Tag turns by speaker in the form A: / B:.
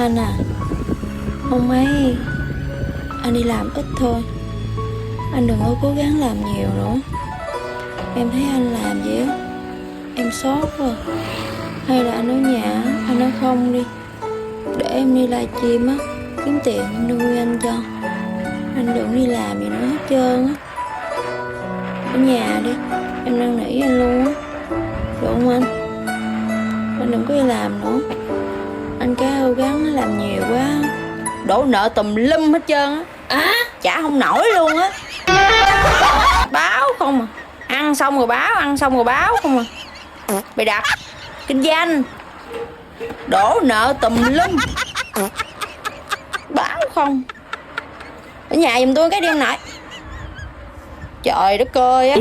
A: Anh à, hôm mấy anh đi làm ít thôi, anh đừng có cố gắng làm nhiều nữa. Em thấy anh làm vậy á, em xót quá. Hay là anh ở nhà, anh nói không đi, để em đi livestream á, kiếm tiền em nuôi anh cho. Anh đừng đi làm gì nữa hết trơn á. Ở nhà đi, em năn nỉ anh luôn á. Được không anh? Anh đừng có đi làm nữa. Anh cái cố gắng làm nhiều quá, đổ nợ tùm lum hết trơn á, trả không nổi luôn á. Báo không à, ăn xong rồi báo, ăn xong rồi báo không à. Bày đặt kinh doanh, đổ nợ tùm lum, báo không. Ở nhà giùm tôi cái đi ông nội. Trời đất ơi á.